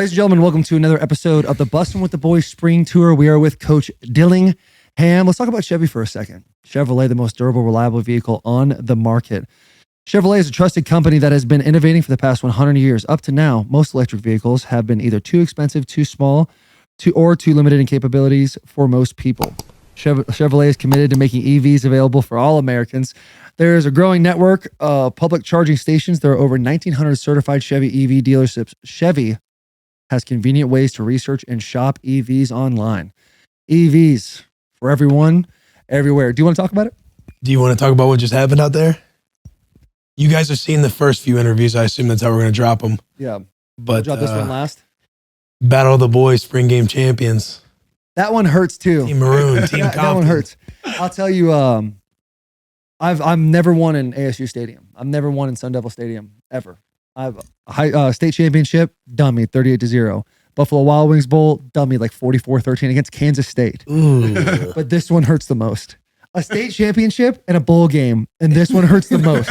Ladies and gentlemen, welcome to another episode of the Bussin with the Boys Spring Tour. We are with Coach Dillingham. Let's talk about Chevy for a second. Chevrolet, the most durable, reliable vehicle on the market. Chevrolet is a trusted company that has been innovating for the past 100 years. Up to now, most electric vehicles have been either too expensive, too small, or too limited in capabilities for most people. Chevrolet is committed to making EVs available for all Americans. There is a growing network of public charging stations. There are over 1,900 certified Chevy EV dealerships. Chevy has convenient ways to research and shop EVs online. EVs for everyone, everywhere. Do you want to talk about it? Do you want to talk about what just happened out there? You guys have seen the first few interviews. I assume that's how we're going to drop them. Yeah. But we'll drop this one last. Battle of the Boys Spring Game champions. That one hurts tigh. Team Maroon, Team Compton. That one hurts. I'll tell you, I've never won in ASU Stadium. I've never won in Sun Devil Stadium, ever. I've state championship, dummy, 38-0. Buffalo Wild Wings Bowl, dummy, like 44-13 against Kansas State. Ooh. But this one hurts the most. A state championship and a bowl game, and this one hurts the most.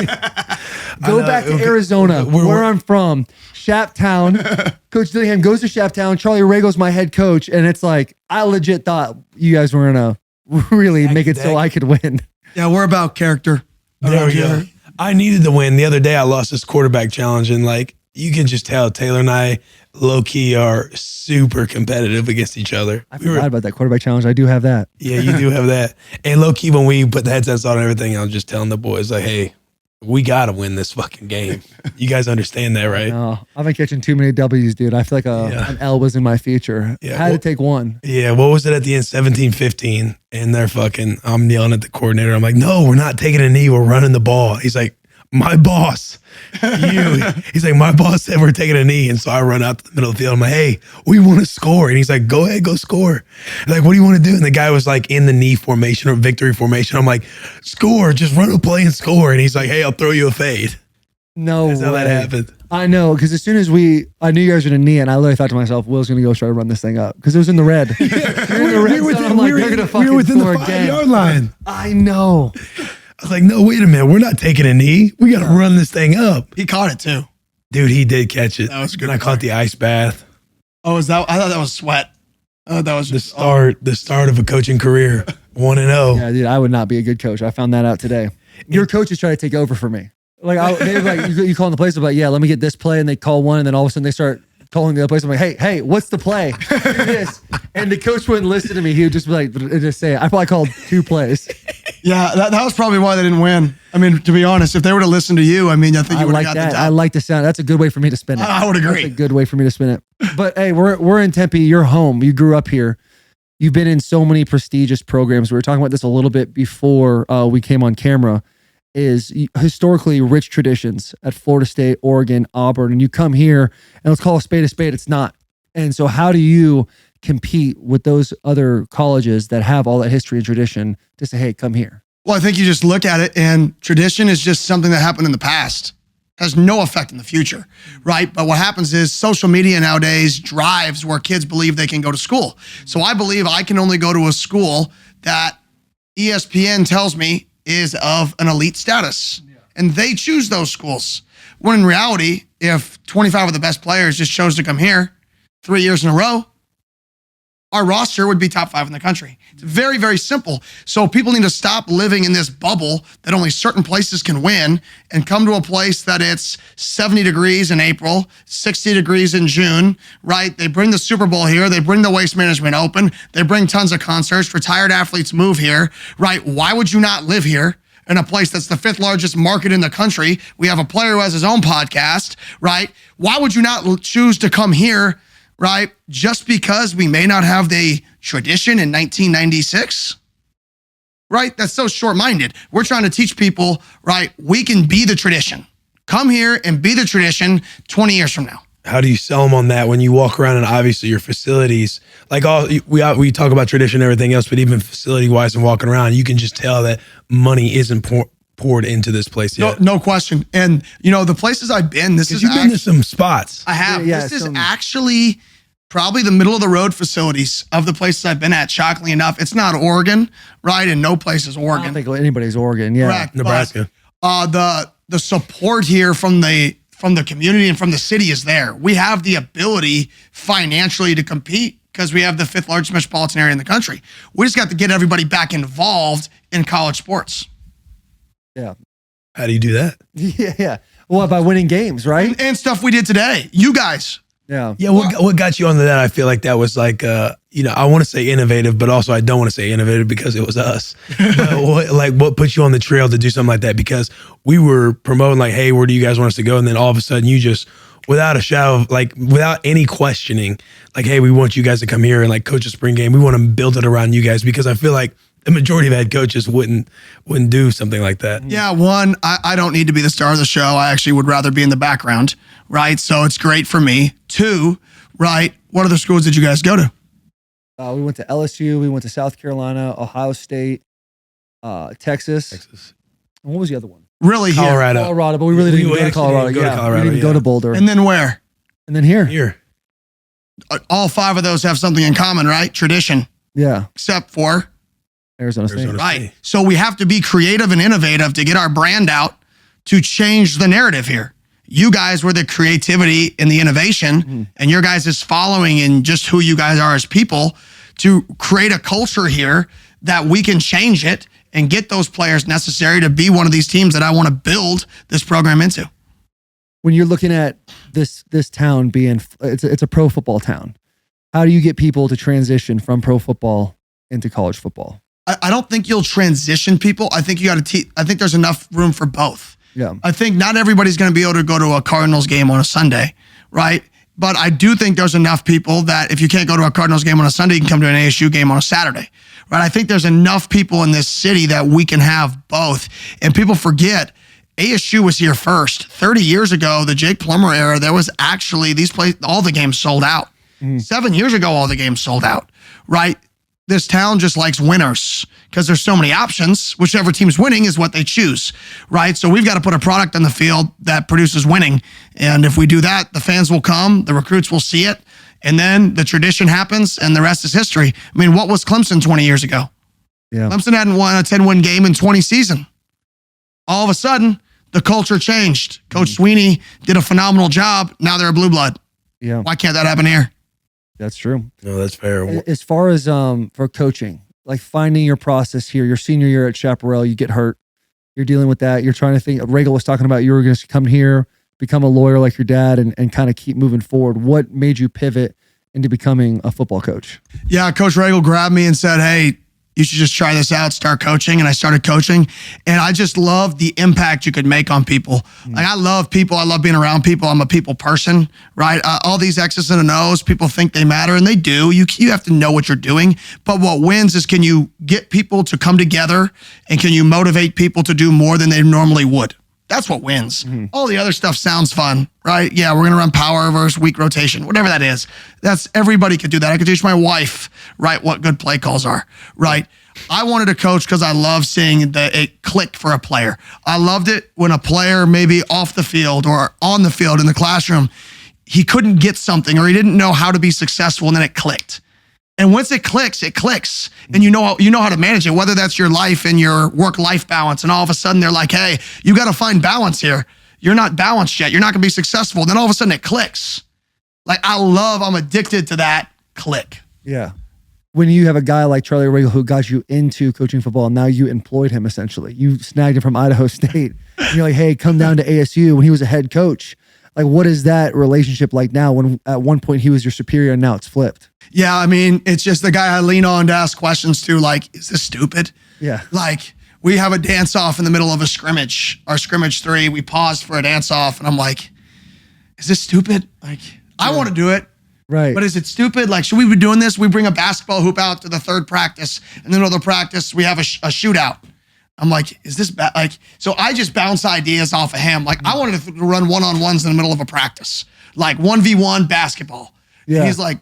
Go back to Arizona, where I'm from, Shaptown. Coach Dillingham goes to Shaptown. Charlie Ragle's my head coach, and it's like, I legit thought you guys were going to really make it so I could win. Yeah, we're about character. There we go. I needed to win. The other day, I lost this quarterback challenge, and like you can just tell Taylor and I, low key, are super competitive against each other. I forgot about that quarterback challenge. I do have that. Yeah, you do have that. And low key, when we put the headsets on and everything, I was just telling the boys, like, hey, we got to win this fucking game. You guys understand that, right? No, I've been catching too many W's, dude. I feel like an L was in my future. Yeah, I had to take one. Yeah, what was it at the end? 17-15. And they're I'm yelling at the coordinator. I'm like, no, we're not taking a knee. We're running the ball. He's like, my boss, you. He's like, my boss said we're taking a knee. And so I run out to the middle of the field. I'm like, hey, we want to score. And he's like, go ahead, go score. I'm like, what do you want to do? And the guy was like in the knee formation or victory formation. I'm like, score, just run a play and score. And he's like, hey, I'll throw you a fade. No That's way. how that happened. I know, because as soon as I knew you guys were going to knee, and I literally thought to myself, Will's going to go try to run this thing up. Because it was in the red. We were within the 5-yard line. I know. I was like, no, wait a minute. We're not taking a knee. We got to run this thing up. He caught it too. Dude, he did catch it. That was good. And I caught the ice bath. Oh, is that? I thought that was sweat. That was The start of a coaching career. 1-0. Yeah, dude, I would not be a good coach. I found that out today. Your coaches try to take over for me. They're like, you call in the place, I'm like, yeah, let me get this play. And they call one, and then all of a sudden they start calling the other place. I'm like, hey, what's the play? Do this. And the coach wouldn't listen to me. He would just be like, just say it. I probably called 2 plays. Yeah, that was probably why they didn't win. I mean, to be honest, if they were to listen to you, I mean, I think you would have got that. the top. I like the sound. That's a good way for me to spin it. I would agree. That's a good way for me to spin it. But hey, we're in Tempe. You're home. You grew up here. You've been in so many prestigious programs. We were talking about this a little bit before we came on camera. Is historically rich traditions at Florida State, Oregon, Auburn, and you come here and let's call a spade. It's not. And so how do you compete with those other colleges that have all that history and tradition to say, hey, come here? Well, I think you just look at it, and tradition is just something that happened in the past. Has no effect in the future, right? But what happens is social media nowadays drives where kids believe they can go to school. So I believe I can only go to a school that ESPN tells me is of an elite status. Yeah. And they choose those schools. When in reality, if 25 of the best players just chose to come here 3 years in a row, our roster would be top 5 in the country. It's very, very simple. So people need to stop living in this bubble that only certain places can win and come to a place that it's 70 degrees in April, 60 degrees in June, right? They bring the Super Bowl here. They bring the Waste Management Open. They bring tons of concerts. Retired athletes move here, right? Why would you not live here in a place that's the 5th largest market in the country? We have a player who has his own podcast, right? Why would you not choose to come here, right? Just because we may not have the tradition in 1996, right? That's so short-minded. We're trying to teach people, right? We can be the tradition. Come here and be the tradition 20 years from now. How do you sell them on that when you walk around and obviously your facilities, like we talk about tradition and everything else, but even facility-wise and walking around, you can just tell that money isn't poured into this place yet. No question. And, you know, the places I've been, you've been to some spots. I have. Yeah, this is actually probably the middle of the road facilities of the places I've been at. Shockingly enough, it's not Oregon, right? And no place is Oregon. I don't think anybody's Oregon. Yeah. Correct. Nebraska. But, the support here from the from the community and from the city is there. We have the ability financially to compete because we have the 5th largest metropolitan area in the country. We just got to get everybody back involved in college sports. Yeah. How do you do that? Yeah. Well, by winning games, right? And stuff we did today. You guys. Yeah. Yeah. What got you onto that? I feel like that was like, I want to say innovative, but also I don't want to say innovative because it was us. But what put you on the trail to do something like that? Because we were promoting like, hey, where do you guys want us to go? And then all of a sudden you just, without a shadow of like, without any questioning, like, hey, we want you guys to come here and like coach a spring game. We want to build it around you guys because I feel like the majority of head coaches wouldn't do something like that. Yeah, one, I don't need to be the star of the show. I actually would rather be in the background, right? So it's great for me. 2, right, what other schools did you guys go to? We went to LSU. We went to South Carolina, Ohio State, Texas. And what was the other one? Really here. Colorado, but we really didn't go to Colorado. We didn't go to Boulder. And then where? And then here. Here. All 5 of those have something in common, right? Tradition. Yeah. Except for Arizona State. Right. So we have to be creative and innovative to get our brand out to change the narrative here. You guys were the creativity and the innovation, and your guys' following and just who you guys are as people to create a culture here that we can change it and get those players necessary to be one of these teams that I want to build this program into. When you're looking at this town being, it's a pro football town, how do you get people to transition from pro football into college football? I don't think you'll transition people. I think you got to I think there's enough room for both. Yeah. I think not everybody's going to be able to go to a Cardinals game on a Sunday, right? But I do think there's enough people that if you can't go to a Cardinals game on a Sunday, you can come to an ASU game on a Saturday, right? I think there's enough people in this city that we can have both. And people forget, ASU was here first. 30 years ago, the Jake Plummer era, there was actually all the games sold out. 7 years ago, all the games sold out, right? This town just likes winners because there's so many options. Whichever team's winning is what they choose, right? So we've got to put a product on the field that produces winning. And if we do that, the fans will come, the recruits will see it, and then the tradition happens and the rest is history. I mean, what was Clemson 20 years ago? Yeah. Clemson hadn't won a 10-win game in 20 season. All of a sudden, the culture changed. Coach Sweeney did a phenomenal job. Now they're a blue blood. Yeah. Why can't that happen here? That's true. No, that's fair. As far as for coaching, like finding your process here, your senior year at Chaparral, you get hurt. You're dealing with that. You're trying to think. Ragle was talking about you were going to come here, become a lawyer like your dad, and kind of keep moving forward. What made you pivot into becoming a football coach? Yeah, Coach Ragle grabbed me and said, hey, you should just try this out, start coaching. And I started coaching. And I just love the impact you could make on people. Like, I love people. I love being around people. I'm a people person, right? All these X's and O's, people think they matter, and they do. You have to know what you're doing. But what wins is, can you get people to come together, and can you motivate people to do more than they normally would? That's what wins. All the other stuff sounds fun, right? Yeah, we're going to run power versus weak rotation, whatever that is. Everybody could do that. I could teach my wife, right, what good play calls are, right? I wanted to coach because I love seeing it click for a player. I loved it when a player maybe off the field or on the field in the classroom, he couldn't get something or he didn't know how to be successful, and then it clicked. And once it clicks, and you know how to manage it, whether that's your life and your work-life balance. And all of a sudden they're like, hey, you got to find balance here. You're not balanced yet. You're not going to be successful. Then all of a sudden it clicks. Like, I'm addicted to that click. Yeah. When you have a guy like Charlie Ragle who got you into coaching football, and now you employed him essentially. You snagged him from Idaho State. And you're like, hey, come down to ASU when he was a head coach. Like, what is that relationship like now when at one point he was your superior and now it's flipped? Yeah, I mean, it's just the guy I lean on to ask questions to, like, is this stupid? Yeah. Like, we have a dance-off in the middle of a scrimmage, our scrimmage 3. We paused for a dance-off, and I'm like, is this stupid? Like, I want to do it. Right. But is it stupid? Like, should we be doing this? We bring a basketball hoop out to the third practice, and then another practice, we have a shootout. I'm like, is this bad? Like, so I just bounce ideas off of him. Like, I wanted to run one-on-ones in the middle of a practice, like 1v1 basketball. Yeah. And he's like,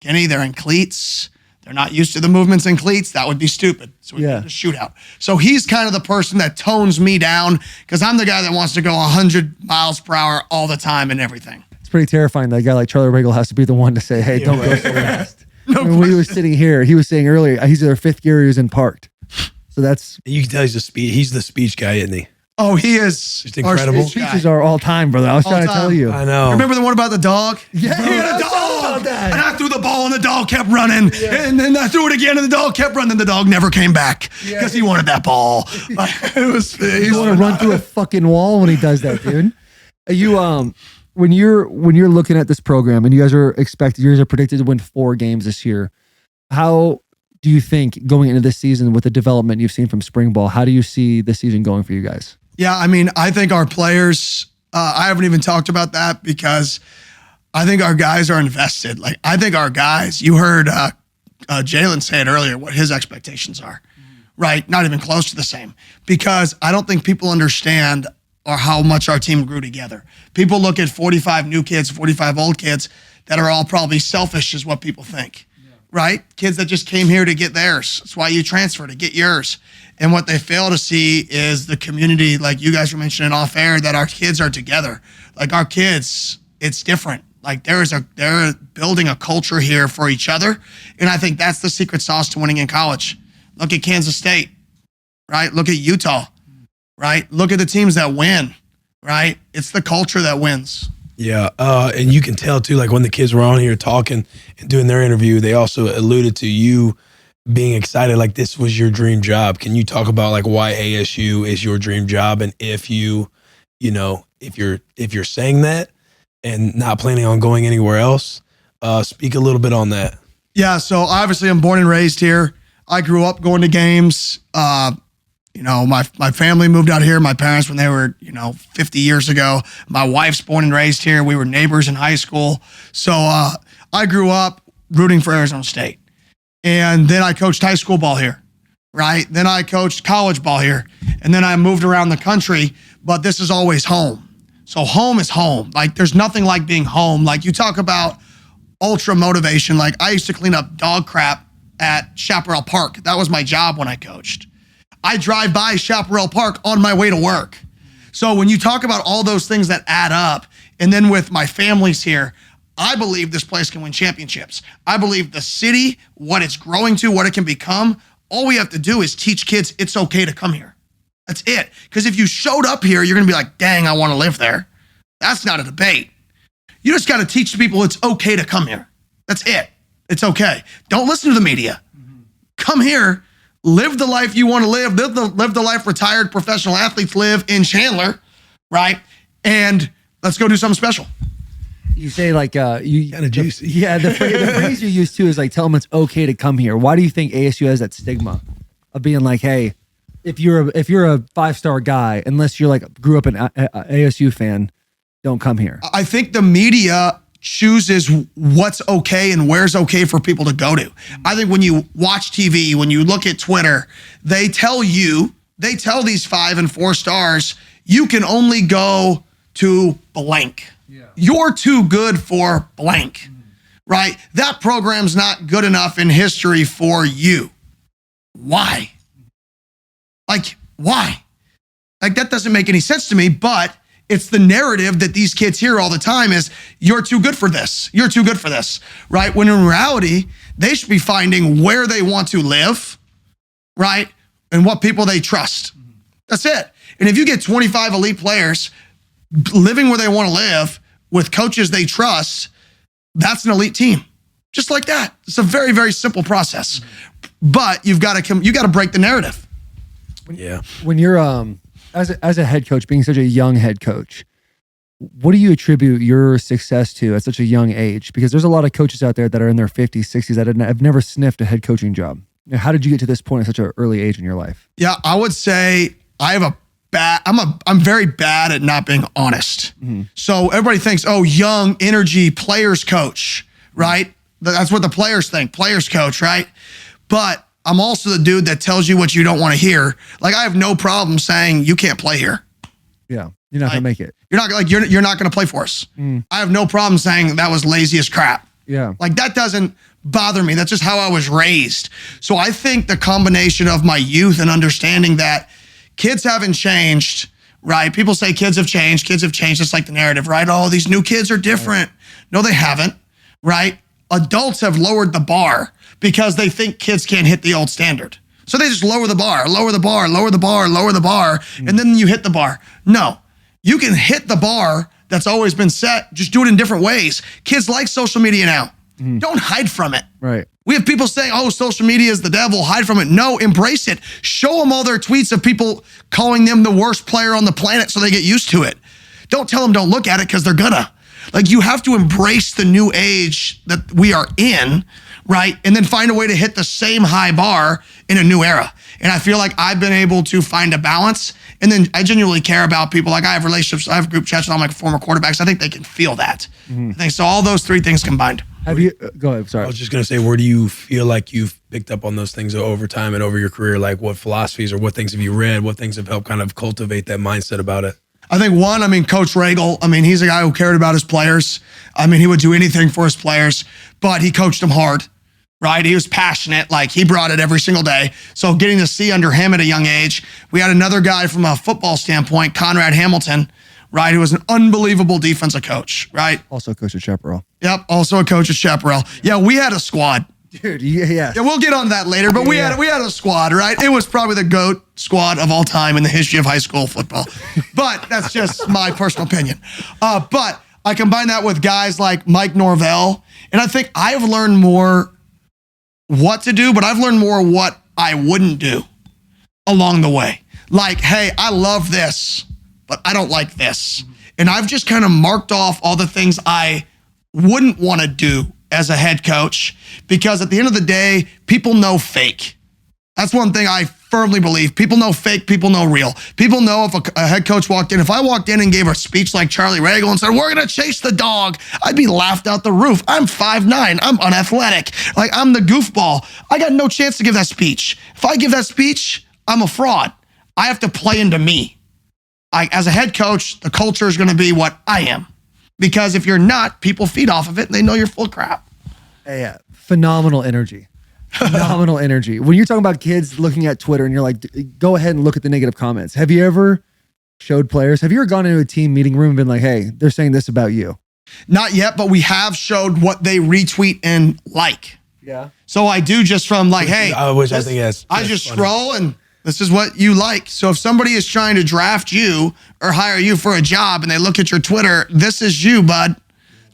Kenny, they're in cleats. They're not used to the movements in cleats. That would be stupid. So we did a shootout. So he's kind of the person that tones me down, because I'm the guy that wants to go 100 miles per hour all the time and everything. It's pretty terrifying that a guy like Charlie Ragle has to be the one to say, hey, don't go so fast. No, when we were sitting here, he was saying earlier, he's either fifth gear or he was in parked. So that's... You can tell he's the speech guy, isn't he? Oh, he is just incredible. His speeches are all time, brother. I was trying to tell you. I know. Remember the one about the dog? Yeah, he had a dog. And I threw the ball and the dog kept running. Yeah. And then I threw it again and the dog kept running. The dog never came back because he wanted that ball. You want to run through a fucking wall when he does that, dude. When you're looking at this program and you guys are predicted to win 4 games this year, how do you think going into this season with the development you've seen from spring ball, how do you see the season going for you guys? Yeah, I mean, I think our players, I haven't even talked about that because I think our guys are invested. Like, I think our guys, you heard Jalen say it earlier, what his expectations are, right? Not even close to the same, because I don't think people understand or how much our team grew together. People look at 45 new kids, 45 old kids that are all probably selfish is what people think, right? Kids that just came here to get theirs. That's why you transfer, to get yours. And what they fail to see is the community, like you guys were mentioning off air, that our kids are together. Like our kids, it's different. Like they're building a culture here for each other. And I think that's the secret sauce to winning in college. Look at Kansas State, right? Look at Utah, right? Look at the teams that win, right? It's the culture that wins. Yeah, and you can tell too, like when the kids were on here talking and doing their interview, they also alluded to you being excited, like this was your dream job. Can you talk about like why ASU is your dream job, and if you're saying that and not planning on going anywhere else, speak a little bit on that. Yeah, so obviously I'm born and raised here. I grew up going to games. My family moved out here. My parents, when they were 50 years ago. My wife's born and raised here. We were neighbors in high school. So I grew up rooting for Arizona State. And then I coached high school ball here, right? Then I coached college ball here. And then I moved around the country, but this is always home. So home is home. Like there's nothing like being home. Like you talk about ultra motivation. Like I used to clean up dog crap at Chaparral Park. That was my job when I coached. I drive by Chaparral Park on my way to work. So when you talk about all those things that add up, and then with my families here, I believe this place can win championships. I believe the city, what it's growing to, what it can become, all we have to do is teach kids it's okay to come here. That's it. Because if you showed up here, you're going to be like, dang, I want to live there. That's not a debate. You just got to teach the people it's okay to come here. That's it. It's okay. Don't listen to the media. Come here, live the life you want to live the life retired professional athletes live in Chandler, right? And let's go do something special. You say like you kind of juicy. The phrase you use too is like tell them it's okay to come here. Why do you think ASU has that stigma of being like, hey, if you're a 5-star guy, unless you're like grew up an ASU fan, don't come here? I think the media chooses what's okay and where's okay for people to go to. I think when you watch TV, when you look at Twitter, they tell these 5 and 4 stars, you can only go to blank. Yeah. You're too good for blank, right? That program's not good enough in history for you. Why? Like, why? Like, that doesn't make any sense to me, but it's the narrative that these kids hear all the time is, you're too good for this. You're too good for this, right? When in reality, they should be finding where they want to live, right? And what people they trust. That's it. And if you get 25 elite players living where they want to live with coaches they trust, that's an elite team. Just like that. It's a very, very simple process. But you got to break the narrative. Yeah. When you're as a head coach, being such a young head coach, what do you attribute your success to at such a young age? Because there's a lot of coaches out there that are in their 50s, 60s that have never sniffed a head coaching job. How did you get to this point at such an early age in your life? Yeah, I would say I'm very bad at not being honest. So everybody thinks, oh, young, energy, players coach, right? That's what the players think, players coach, right? But I'm also the dude that tells you what you don't want to hear. Like, I have no problem saying you can't play here. Yeah, you're not gonna make it. You're not gonna play for us. I have no problem saying that was lazy as crap. Yeah, like that doesn't bother me. That's just how I was raised. So I think the combination of my youth and understanding that kids haven't changed, right? People say kids have changed. Kids have changed. It's like the narrative, right? Oh, these new kids are different. No, they haven't, right? Adults have lowered the bar because they think kids can't hit the old standard. So they just lower the bar, lower the bar, lower the bar, lower the bar, and then you hit the bar. No, you can hit the bar that's always been set. Just do it in different ways. Kids like social media now. Don't hide from it. Right. We have people saying, oh, social media is the devil, hide from it. No, embrace it. Show them all their tweets of people calling them the worst player on the planet so they get used to it. Don't tell them don't look at it because they're gonna. Like, you have to embrace the new age that we are in, right? And then find a way to hit the same high bar in a new era. And I feel like I've been able to find a balance. And then I genuinely care about people. Like, I have relationships, I have group chats with all my former quarterbacks. I think they can feel that. I think so. All those three things combined. Have you, go ahead, sorry. I was just going to say, where do you feel like you've picked up on those things over time and over your career? Like, what philosophies or what things have you read? What things have helped kind of cultivate that mindset about it? I think one, Coach Ragle, he's a guy who cared about his players. He would do anything for his players, but he coached them hard, right? He was passionate. Like, he brought it every single day. So getting to see under him at a young age. We had another guy from a football standpoint, Conrad Hamilton, right? Who was an unbelievable defensive coach, right? Also a coach at Chaparral. Yep, also a coach at Chaparral. Yeah, we had a squad. Dude, yeah. Yeah, we'll get on that later, but we had a squad, right? It was probably the GOAT squad of all time in the history of high school football. But that's just my personal opinion. But I combine that with guys like Mike Norvell, and I think I've learned more what to do, but I've learned more what I wouldn't do along the way. Like, hey, I love this, but I don't like this. And I've just kind of marked off all the things I wouldn't want to do as a head coach, because at the end of the day, people know fake. That's one thing I firmly believe. People know fake, people know real. People know if a head coach walked in, if I walked in and gave a speech like Charlie Ragle and said, we're going to chase the dog, I'd be laughed out the roof. I'm 5'9", I'm unathletic. Like, I'm the goofball. I got no chance to give that speech. If I give that speech, I'm a fraud. I have to play into me. As a head coach, the culture is going to be what I am. Because if you're not, people feed off of it and they know you're full of crap. Yeah, phenomenal energy. Phenomenal energy. When you're talking about kids looking at Twitter and you're like, go ahead and look at the negative comments. Have you ever showed players? Have you ever gone into a team meeting room and been like, hey, they're saying this about you? Not yet, but we have showed what they retweet and like. Yeah. So I do just from like, hey, I think that's I just funny. scroll and this is what you like. So if somebody is trying to draft you or hire you for a job and they look at your Twitter, this is you, bud.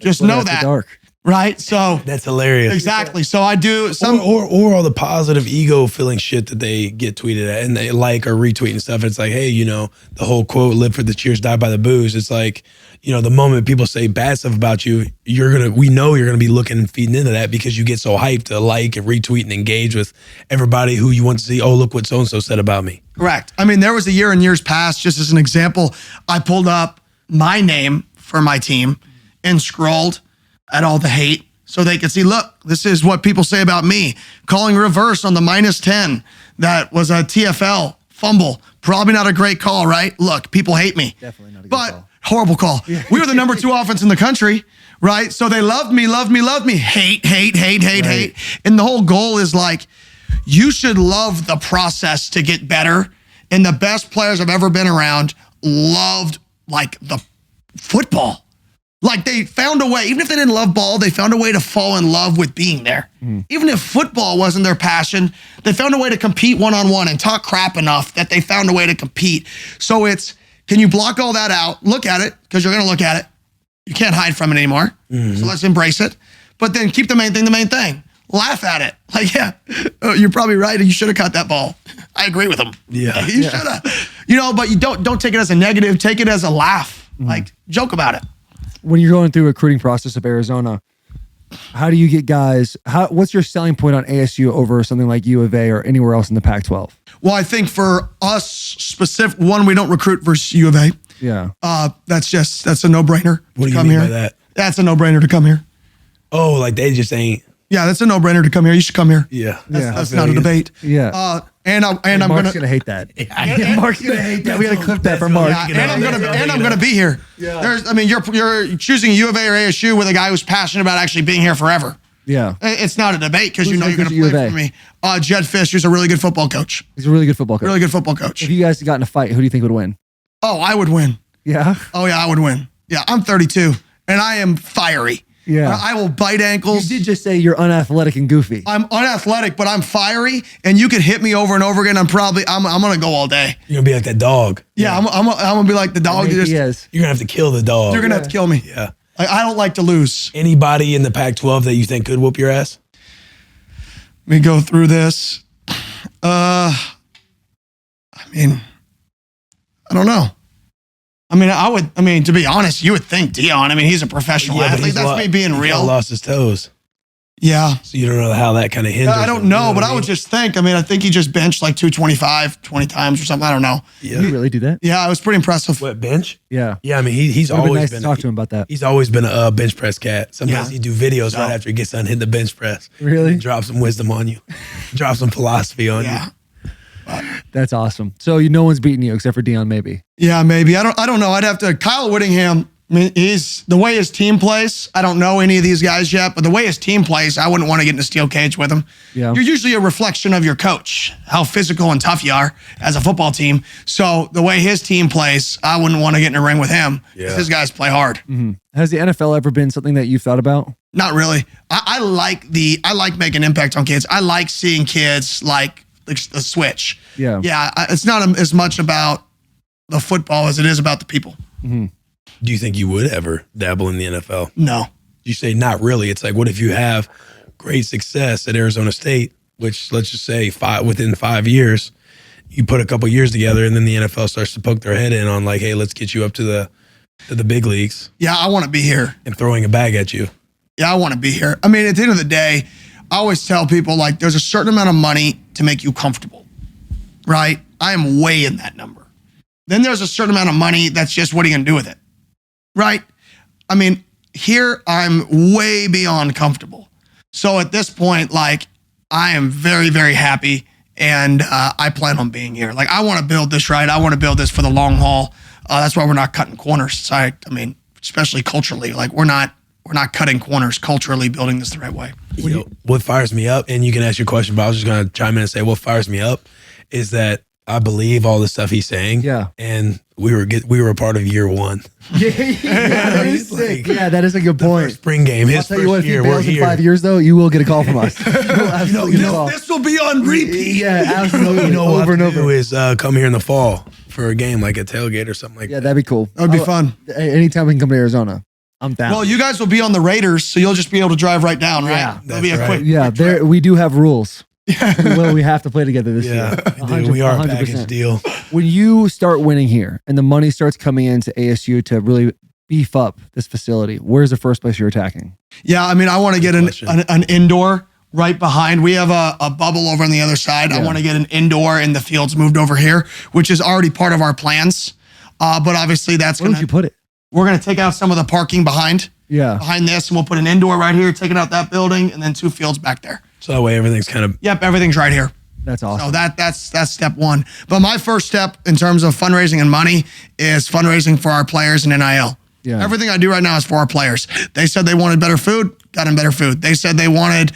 Just know that. Dark. Right? So That's hilarious. exactly. So I do some or all the positive ego filling shit that they get tweeted at and they like or retweet and stuff. It's like, hey, the whole quote, live for the cheers, die by the booze. It's like, the moment people say bad stuff about you, we know you're gonna be looking and feeding into that because you get so hyped to like and retweet and engage with everybody who you want to see, oh, look what so-and-so said about me. Correct. There was a year in years past, just as an example, I pulled up my name for my team and scrolled at all the hate so they could see, look, this is what people say about me. Calling reverse on the -10. That was a TFL fumble. Probably not a great call, right? Look, people hate me. Definitely not a good but call. Horrible call. We were the number 2 offense in the country, right? So they loved me. Hate. And the whole goal is like, you should love the process to get better. And the best players I've ever been around loved like the football. Like, they found a way, even if they didn't love ball, they found a way to fall in love with being there. Even if football wasn't their passion, they found a way to compete one-on-one and talk crap enough that they found a way to compete. So can you block all that out? Look at it, because you're going to look at it. You can't hide from it anymore. So let's embrace it. But then keep the main thing. Laugh at it. Like, yeah, you're probably right. You should have caught that ball. I agree with him. Yeah. You should have. But you don't take it as a negative. Take it as a laugh. Like, joke about it. When you're going through a recruiting process of Arizona, how do you get guys? What's your selling point on ASU over something like U of A or anywhere else in the Pac-12? Well, I think for us specific, one, we don't recruit versus U of A. Yeah. That's a no-brainer. What do you come mean here. by that? That's a no-brainer to come here. Oh, like they just ain't. Yeah, that's a no-brainer to come here. You should come here. Yeah. That's not a debate. Yeah. And I'm Mark's gonna hate that. Yeah, Mark's gonna hate that. We gotta clip that from Mark. Yeah, and I'm gonna be here. Yeah. You're choosing U of A or ASU with a guy who's passionate about actually being here forever. Yeah. It's not a debate because you know you're Who's gonna the play coach for at me. Jed Fish, who's a really good football coach. He's a really good football coach. Really good football coach. If you guys got in a fight, who do you think would win? Oh, I would win. Yeah. Oh yeah, I would win. Yeah, I'm 32 and I am fiery. Yeah. I will bite ankles. You did just say you're unathletic and goofy. I'm unathletic, but I'm fiery, and you could hit me over and over again. I'm gonna go all day. You're gonna be like that dog. Yeah, I'm gonna be like the dog. He is. You're gonna have to kill the dog. You're gonna have to kill me. Yeah. I don't like to lose. Anybody in the Pac-12 that you think could whoop your ass? Let me go through this. I mean, I don't know. I mean, to be honest, you would think Dion. I mean, he's a professional but athlete. he's That's me being He real. lost his toes. Yeah. So you don't know how that kind of hinders I don't him, know, you know but what I would just think, I think he just benched like 225 20 times or something. I don't know. Yeah. You really do that? Yeah, it was pretty impressive. What, bench? Yeah. Yeah, I mean, he's It would be always nice been to talk to him about that. He's always been a bench press cat. Sometimes Yeah. he do videos right after he gets done hitting the bench press. Really? Drop some wisdom on you. Drop some philosophy on Yeah. you. That's awesome. So no one's beating you except for Dion, maybe. Yeah, maybe. I don't know. I'd have to. Kyle Whittingham, I mean, the way his team plays, I don't know any of these guys yet, but the way his team plays, I wouldn't want to get in a steel cage with him. Yeah. You're usually a reflection of your coach, how physical and tough you are as a football team. So the way his team plays, I wouldn't want to get in a ring with him. Yeah. His guys play hard. Mm-hmm. Has the NFL ever been something that you've thought about? Not really. I like making impact on kids. I like seeing kids like the switch. Yeah. Yeah. It's not as much about the football as it is about the people. Mm-hmm. Do you think you would ever dabble in the NFL? No. You say not really. It's like, what if you have great success at Arizona State, which let's just say within 5 years, you put a couple years together and then the NFL starts to poke their head in on like, hey, let's get you up to the big leagues. Yeah, I want to be here. And throwing a bag at you. Yeah, I want to be here. I mean, at the end of the day, I always tell people like there's a certain amount of money to make you comfortable, right? I am way in that number. Then there's a certain amount of money that's just what are you going to do with it, right? I mean, here I'm way beyond comfortable. So at this point, like I am very, very happy and I plan on being here. Like I want to build this right. I want to build this for the long haul. That's why we're not cutting corners. So I mean, especially culturally, like we're not cutting corners culturally, building this the right way. You know, what fires me up, and you can ask your question, but I was just going to chime in and say what fires me up is that I believe all the stuff he's saying. Yeah. And we were a part of year one. Yeah, that is sick. Yeah, that is a good point. Spring game, I'll his tell you first what, if he year, we're bails in here. 5 years, though, you will get a call from us. You'll absolutely get a call. This will be on repeat. Yeah, absolutely. You know what over and over. do is come here in the fall for a game like a tailgate or something like Yeah, that. that'd be cool. That would be fun. Anytime we can come to Arizona, I'm down. Well, you guys will be on the Raiders, so you'll just be able to drive right down, right? Yeah, That'll be a that's quick. right. yeah, there we do have rules. Well, we have to play together this Yeah, year. dude, we are a 100%. package deal. When you start winning here and the money starts coming into ASU to really beef up this facility, where's the first place you're attacking? Yeah, I mean, I want to get question. an indoor right behind. We have a bubble over on the other side. I Yeah. want to get an indoor and the fields moved over here, which is already part of our plans. But obviously, Where would you put it? we're gonna take out some of the parking behind Yeah. this, and we'll put an indoor right here, taking out that building, and then 2 fields back there. So that way everything's kind of Yep, everything's right here. That's awesome. So that's step one. But my first step in terms of fundraising and money is fundraising for our players and NIL. Yeah. Everything I do right now is for our players. They said they wanted better food, got them better food. They said they wanted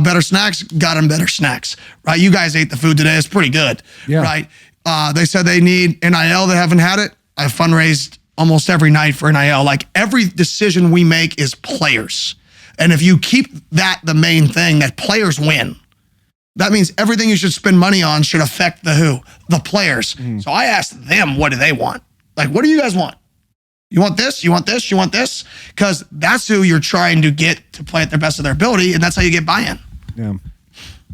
better snacks, got them better snacks. Right? You guys ate the food today. It's pretty good. Yeah. Right? They said they need NIL. They haven't had it. I fundraised almost every night for NIL. Like every decision we make is players. And if you keep that the main thing, that players win, that means everything you should spend money on should affect the players. So I asked them, what do they want? Like, what do you guys want? You want this? You want this? You want this? Because that's who you're trying to get to play at their best of their ability, and that's how you get buy-in. Yeah.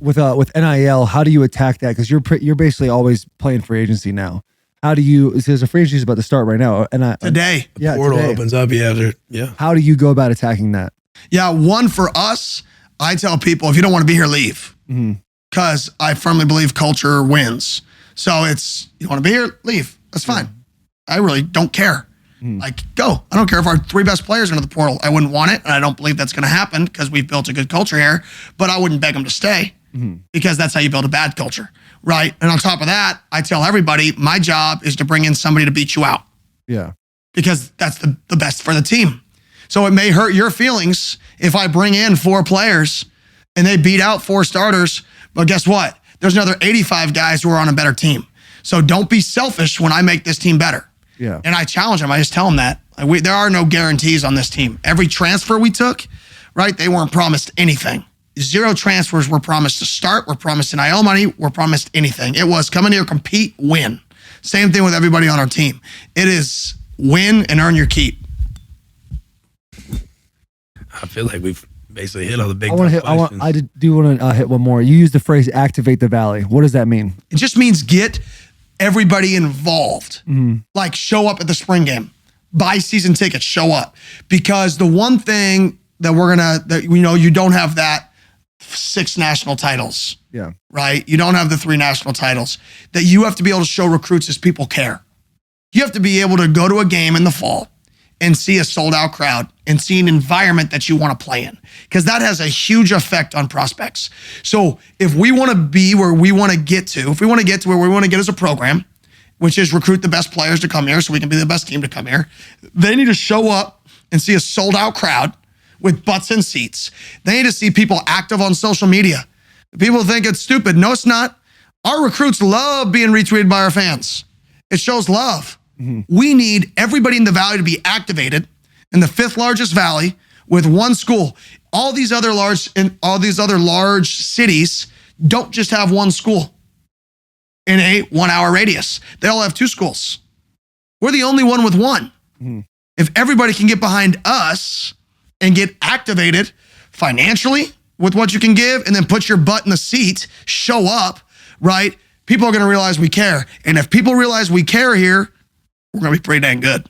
With NIL, how do you attack that? Because you're basically always playing free agency now. How do you? There's a free agency is about to start right now. And Today. yeah, portal today. opens up. Yeah. How do you go about attacking that? Yeah, one for us, I tell people, if you don't want to be here, leave. Because I firmly believe culture wins. So it's, you want to be here, leave. That's fine. I really don't care. Like, go. I don't care if our 3 best players are into the portal. I wouldn't want it, and I don't believe that's going to happen because we've built a good culture here, but I wouldn't beg them to stay because that's how you build a bad culture, right? And on top of that, I tell everybody, my job is to bring in somebody to beat you out Yeah. because that's the best for the team. So it may hurt your feelings if I bring in 4 players and they beat out 4 starters, but guess what? There's another 85 guys who are on a better team. So don't be selfish when I make this team better. Yeah. And I challenge them. I just tell them that. There are no guarantees on this team. Every transfer we took, right, they weren't promised anything. 0 transfers were promised to start, were promised NIL money, were promised anything. It was come in here, compete, win. Same thing with everybody on our team. It is win and earn your keep. I feel like we've basically hit all the big I do want to hit one more. You used the phrase activate the valley. What does that mean? It just means get everybody involved. Like show up at the spring game, buy season tickets, show up. Because the one thing that you don't have that 6 national titles. Yeah. Right? You don't have the 3 national titles. That you have to be able to show recruits is people care. You have to be able to go to a game in the fall and see a sold out crowd and see an environment that you want to play in. Because that has a huge effect on prospects. So if we want to be where we want to get to, if we want to get to where we want to get as a program, which is recruit the best players to come here so we can be the best team to come here, they need to show up and see a sold out crowd with butts in seats. They need to see people active on social media. People think it's stupid. No, it's not. Our recruits love being retweeted by our fans. It shows love. We need everybody in the valley to be activated in the 5th largest valley with one school. All these other large cities don't just have one school in a 1-hour radius. They all have 2 schools. We're the only one with one. If everybody can get behind us and get activated financially with what you can give and then put your butt in the seat, show up, right? People are going to realize we care. And if people realize we care here, we're going to be pretty dang good.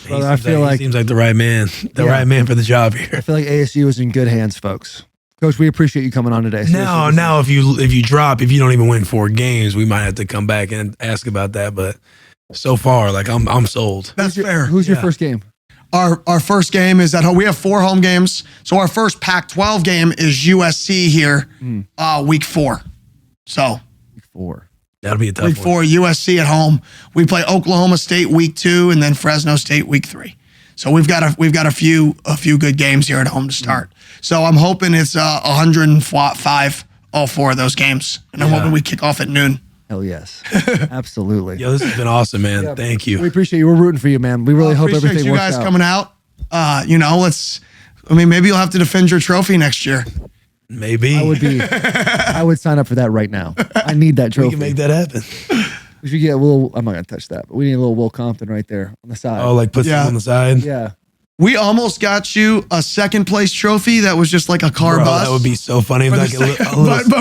Brother, I feel like he seems like the right man, right man for the job here. I feel like ASU is in good hands, folks. Coach, we appreciate you coming on today. Now, if you don't even win 4 games, we might have to come back and ask about that. But so far, like I'm sold. That's fair. Who's your first game? Our first game is at home. We have 4 home games. So our first Pac-12 game is USC here, week 4. So week 4. That'll be a tough week 4, USC at home. We play Oklahoma State week 2, and then Fresno State week 3. So we've got a few good games here at home to start. So I'm hoping it's 105 all 4 of those games, and I'm hoping we kick off at noon. Hell yes, absolutely. Yo, this has been awesome, man. Yeah, thank you. We appreciate you. We're rooting for you, man. We really hope everything works out. You guys coming out. Maybe you'll have to defend your trophy next year. Maybe. I would sign up for that right now. I need that trophy. We can make that happen. We should get a little, I'm not going to touch that, but we need a little Will Compton right there on the side. Oh, like put something on the side? Yeah. We almost got you a 2nd place trophy that was just like a car bus. That would be so funny. But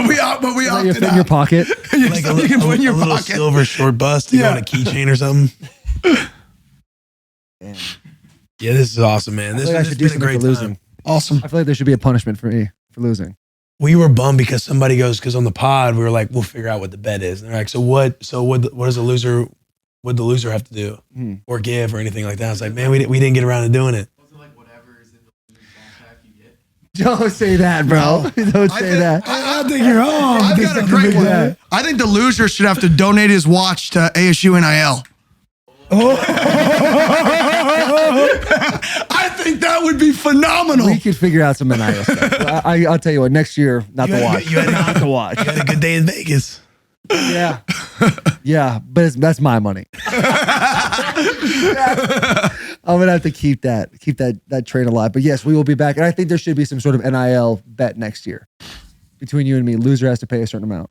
we opted fit in your pocket. Like a little silver short bus to go on a keychain or something. Damn. Yeah, this is awesome, man. This has been a great time. Awesome. I feel like there should be a punishment for me for losing. We were bummed because somebody goes, because on the pod, we were like, we'll figure out what the bet is. And they're like, what does the loser have to do or give or anything like that? I was like, man, we didn't get around to doing it. Was it like whatever is in the loser's contract you get? Don't say that, bro. Don't say that. I think you're wrong. I've got a great one. I think the loser should have to donate his watch to ASU NIL. I think that would be phenomenal. We could figure out some NIL stuff. I'll tell you what, next year, not the watch. Not the watch. You had a good day in Vegas. Yeah. Yeah, but that's my money. I'm going to have to keep that train alive. But yes, we will be back. And I think there should be some sort of NIL bet next year. Between you and me, loser has to pay a certain amount.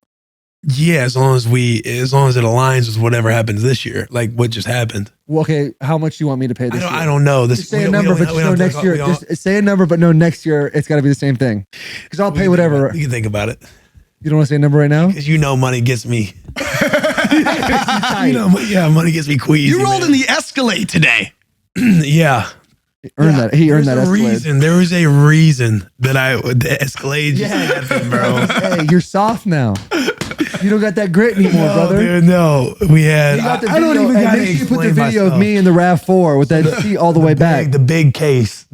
Yeah, as long as it aligns with whatever happens this year, like what just happened. Well, okay, how much do you want me to pay this year? I don't know. Just say a number, but know next year. Just say a number, but no, next year it's got to be the same thing. Because I'll pay whatever. You can think about it. You don't want to say a number right now? Because money gets me. Money gets me queasy. You rolled in the Escalade today. Yeah. He earned that Escalade. There was a reason that the Escalade just happened, bro. Hey, you're soft now. You don't got that grit anymore, brother. Dude, no, we had. I don't even got to put the video of me in the RAV4 with that seat all the way back. The big case.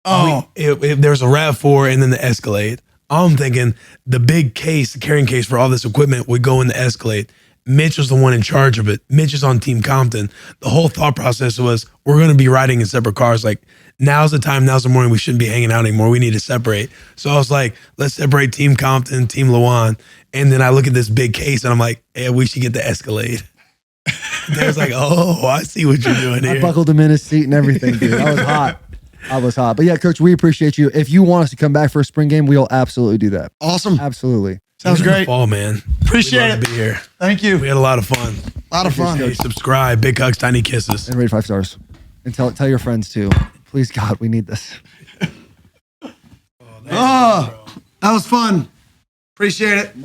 Oh, there's a RAV4 and then the Escalade. I'm thinking the big case, the carrying case for all this equipment would go in the Escalade. Mitch was the one in charge of it. Mitch is on Team Compton. The whole thought process was we're going to be riding in separate cars. Like, now's the time, now's the morning. We shouldn't be hanging out anymore. We need to separate. So I was like, let's separate Team Compton, Team Lawan. And then I look at this big case and I'm like, hey, we should get the Escalade. There's like, oh, I see what you're doing I here. buckled him in his seat and everything, dude. I was hot. I was hot. But yeah, Coach, we appreciate you. If you want us to come back for a spring game, we'll absolutely do that. Awesome. Absolutely. Sounds Even in the great. fall, man. Appreciate We'd love it. to be here. Thank you. We had a lot of fun. A lot of fun. Hey, subscribe. Big hugs, tiny kisses. And rate 5 stars. And tell your friends too. Please, God, we need this. Oh, that was fun. Appreciate it.